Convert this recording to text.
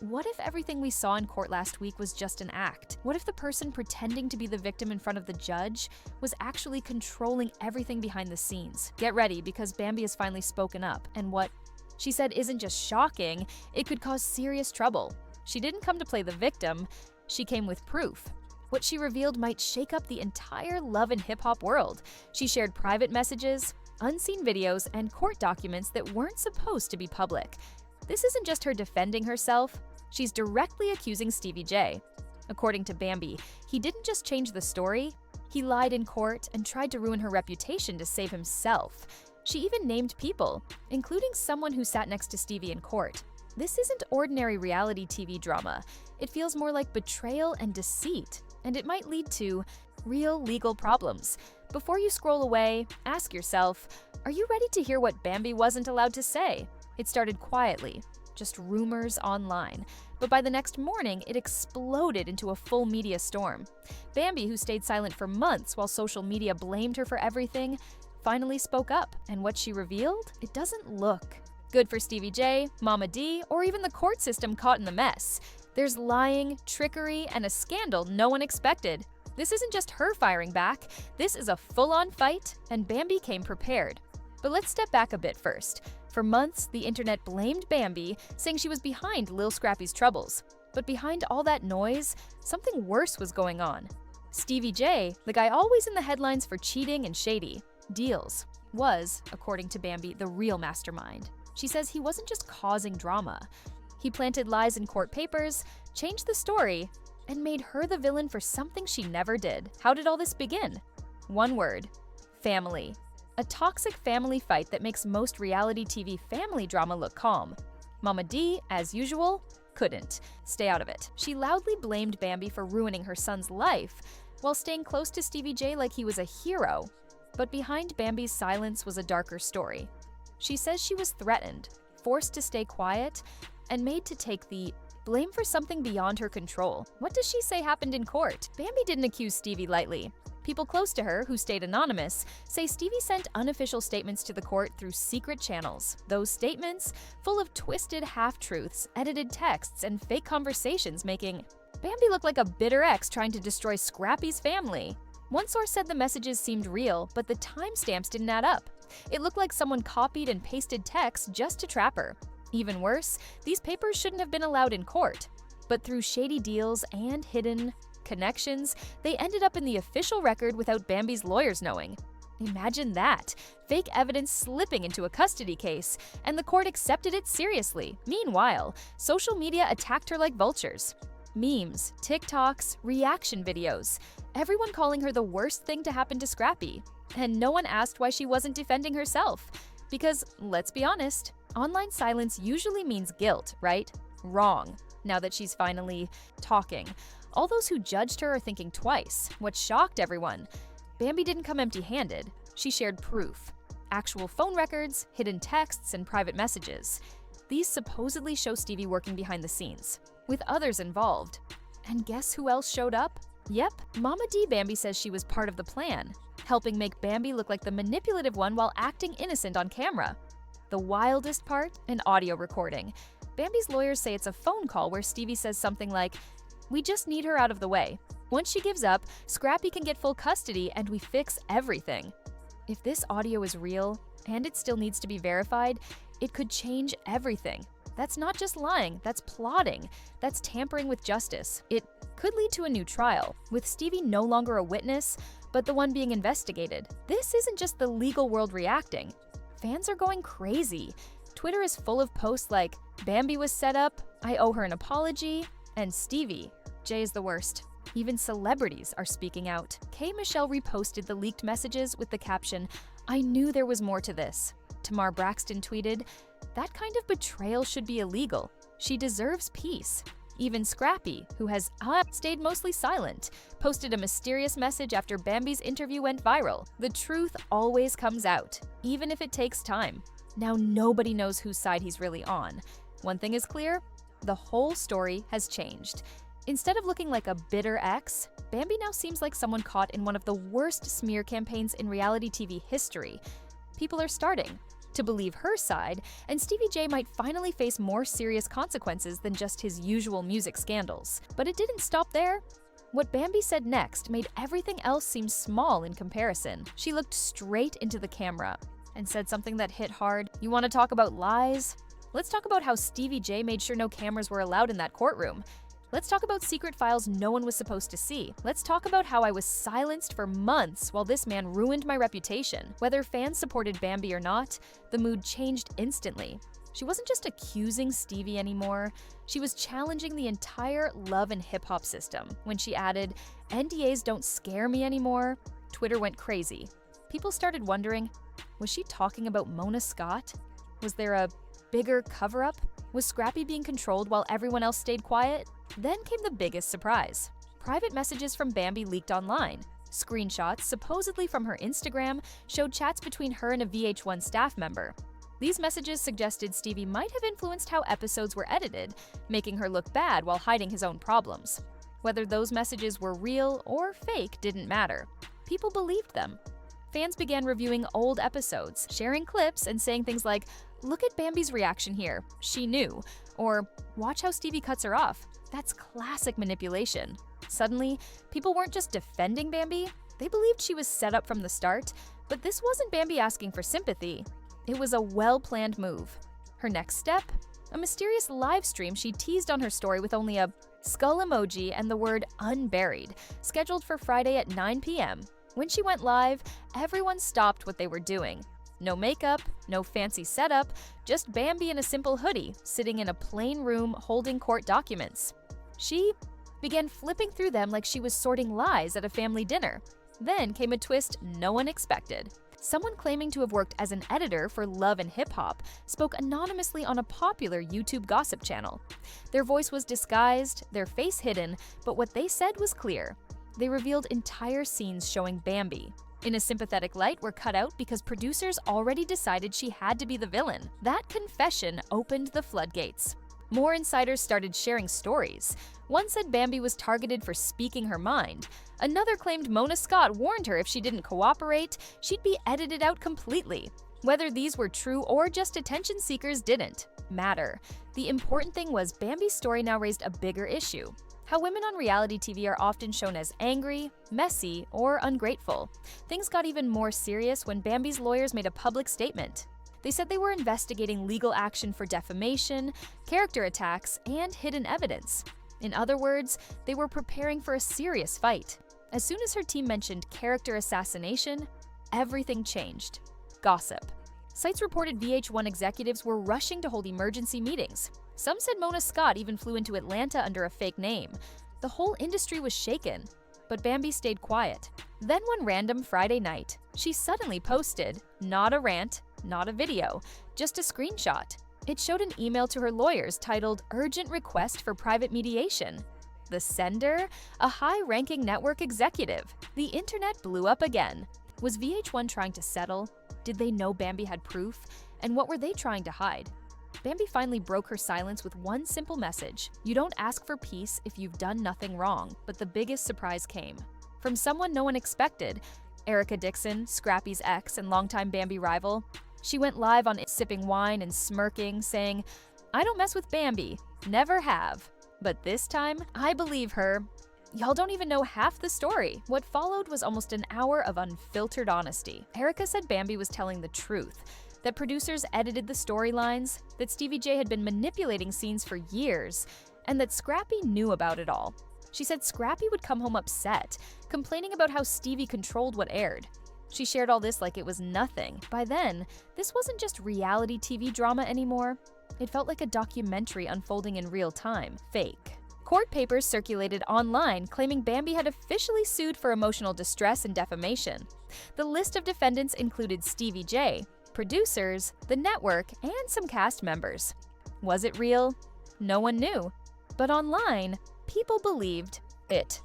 What if everything we saw in court last week was just an act? What if the person pretending to be the victim in front of the judge was actually controlling everything behind the scenes? Get ready, because Bambi has finally spoken up, and what she said isn't just shocking, it could cause serious trouble. She didn't come to play the victim, she came with proof. What she revealed might shake up the entire love and hip-hop world. She shared private messages, unseen videos, and court documents that weren't supposed to be public. This isn't just her defending herself, she's directly accusing Stevie J. According to Bambi, he didn't just change the story, he lied in court and tried to ruin her reputation to save himself. She even named people, including someone who sat next to Stevie in court. This isn't ordinary reality TV drama. It feels more like betrayal and deceit, and it might lead to real legal problems. Before you scroll away, ask yourself, are you ready to hear what Bambi wasn't allowed to say? It started quietly, just rumors online, but by the next morning, it exploded into a full media storm. Bambi, who stayed silent for months while social media blamed her for everything, finally spoke up, and what she revealed? It doesn't look good for Stevie J, Mama D, or even the court system caught in the mess. There's lying, trickery, and a scandal no one expected. This isn't just her firing back, this is a full-on fight, and Bambi came prepared. But let's step back a bit first. For months, the internet blamed Bambi, saying she was behind Lil Scrappy's troubles. But behind all that noise, something worse was going on. Stevie J, the guy always in the headlines for cheating and shady deals, was, according to Bambi, the real mastermind. She says he wasn't just causing drama. He planted lies in court papers, changed the story, and made her the villain for something she never did. How did all this begin? One word: family. A toxic family fight that makes most reality TV family drama look calm. Mama D, as usual, couldn't stay out of it. She loudly blamed Bambi for ruining her son's life, while staying close to Stevie J like he was a hero. But behind Bambi's silence was a darker story. She says she was threatened, forced to stay quiet, and made to take the blame for something beyond her control. What does she say happened in court? Bambi didn't accuse Stevie lightly. People close to her, who stayed anonymous, say Stevie sent unofficial statements to the court through secret channels. Those statements, full of twisted half-truths, edited texts, and fake conversations, making Bambi look like a bitter ex trying to destroy Scrappy's family. One source said the messages seemed real, but the timestamps didn't add up. It looked like someone copied and pasted text just to trap her. Even worse, these papers shouldn't have been allowed in court. But through shady deals and hidden connections, they ended up in the official record without Bambi's lawyers knowing. Imagine that! Fake evidence slipping into a custody case, and the court accepted it seriously. Meanwhile, social media attacked her like vultures. Memes, TikToks, reaction videos, everyone calling her the worst thing to happen to Scrappy. And no one asked why she wasn't defending herself. Because, let's be honest, online silence usually means guilt, right? Wrong. Now that she's finally talking, all those who judged her are thinking twice. What shocked everyone? Bambi didn't come empty-handed. She shared proof. Actual phone records, hidden texts, and private messages. These supposedly show Stevie working behind the scenes, with others involved. And guess who else showed up? Yep, Mama D. Bambi says she was part of the plan, helping make Bambi look like the manipulative one while acting innocent on camera. The wildest part? An audio recording. Bambi's lawyers say it's a phone call where Stevie says something like, "We just need her out of the way. Once she gives up, Scrappy can get full custody and we fix everything." If this audio is real, and it still needs to be verified, it could change everything. That's not just lying, that's plotting, that's tampering with justice. It could lead to a new trial, with Stevie no longer a witness, but the one being investigated. This isn't just the legal world reacting. Fans are going crazy. Twitter is full of posts like, "Bambi was set up, I owe her an apology," and "Stevie J is the worst." Even celebrities are speaking out. K. Michelle reposted the leaked messages with the caption, "I knew there was more to this." Tamar Braxton tweeted, "That kind of betrayal should be illegal. She deserves peace." Even Scrappy, who has stayed mostly silent, posted a mysterious message after Bambi's interview went viral. The truth always comes out, even if it takes time. Now nobody knows whose side he's really on. One thing is clear, the whole story has changed. Instead of looking like a bitter ex, Bambi now seems like someone caught in one of the worst smear campaigns in reality TV history. People are starting to believe her side, and Stevie J might finally face more serious consequences than just his usual music scandals. But it didn't stop there. What Bambi said next made everything else seem small in comparison. She looked straight into the camera and said something that hit hard. "You want to talk about lies? Let's talk about how Stevie J made sure no cameras were allowed in that courtroom. Let's talk about secret files no one was supposed to see. Let's talk about how I was silenced for months while this man ruined my reputation." Whether fans supported Bambi or not, the mood changed instantly. She wasn't just accusing Stevie anymore, she was challenging the entire love and hip-hop system. When she added, "NDAs don't scare me anymore," Twitter went crazy. People started wondering, was she talking about Mona Scott? Was there a bigger cover-up? Was Scrappy being controlled while everyone else stayed quiet? Then came the biggest surprise. Private messages from Bambi leaked online. Screenshots, supposedly from her Instagram, showed chats between her and a VH1 staff member. These messages suggested Stevie might have influenced how episodes were edited, making her look bad while hiding his own problems. Whether those messages were real or fake didn't matter. People believed them. Fans began reviewing old episodes, sharing clips, and saying things like, "Look at Bambi's reaction here, she knew," or "Watch how Stevie cuts her off. That's classic manipulation." Suddenly, people weren't just defending Bambi, they believed she was set up from the start, but this wasn't Bambi asking for sympathy. It was a well-planned move. Her next step? A mysterious live stream she teased on her story with only a skull emoji and the word "unburied," scheduled for Friday at 9 p.m. When she went live, everyone stopped what they were doing. No makeup, no fancy setup, just Bambi in a simple hoodie, sitting in a plain room holding court documents. She began flipping through them like she was sorting lies at a family dinner. Then came a twist no one expected. Someone claiming to have worked as an editor for Love and Hip Hop spoke anonymously on a popular YouTube gossip channel. Their voice was disguised, their face hidden, but what they said was clear. They revealed entire scenes showing Bambi in a sympathetic light were cut out because producers already decided she had to be the villain. That confession opened the floodgates. More insiders started sharing stories. One said Bambi was targeted for speaking her mind. Another claimed Mona Scott warned her if she didn't cooperate, she'd be edited out completely. Whether these were true or just attention seekers didn't matter. The important thing was Bambi's story now raised a bigger issue. How women on reality TV are often shown as angry, messy, or ungrateful. Things got even more serious when Bambi's lawyers made a public statement. They said they were investigating legal action for defamation, character attacks, and hidden evidence. In other words, they were preparing for a serious fight. As soon as her team mentioned character assassination, everything changed. Gossip. Sites reported VH1 executives were rushing to hold emergency meetings. Some said Mona Scott even flew into Atlanta under a fake name. The whole industry was shaken, but Bambi stayed quiet. Then one random Friday night, she suddenly posted, not a rant, not a video, just a screenshot. It showed an email to her lawyers titled "Urgent Request for Private Mediation." The sender? A high-ranking network executive. The internet blew up again. Was VH1 trying to settle? Did they know Bambi had proof? And what were they trying to hide? Bambi finally broke her silence with one simple message. You don't ask for peace if you've done nothing wrong. But the biggest surprise came. From someone no one expected, Erica Dixon, Scrappy's ex and longtime Bambi rival. She went live on sipping wine and smirking, saying, "I don't mess with Bambi. Never have. But this time, I believe her." Y'all don't even know half the story. What followed was almost an hour of unfiltered honesty. Erica said Bambi was telling the truth, that producers edited the storylines, that Stevie J had been manipulating scenes for years, and that Scrappy knew about it all. She said Scrappy would come home upset, complaining about how Stevie controlled what aired. She shared all this like it was nothing. By then, this wasn't just reality TV drama anymore. It felt like a documentary unfolding in real time. Fake. Court papers circulated online claiming Bambi had officially sued for emotional distress and defamation. The list of defendants included Stevie J, producers, the network, and some cast members. Was it real? No one knew. But online, people believed it.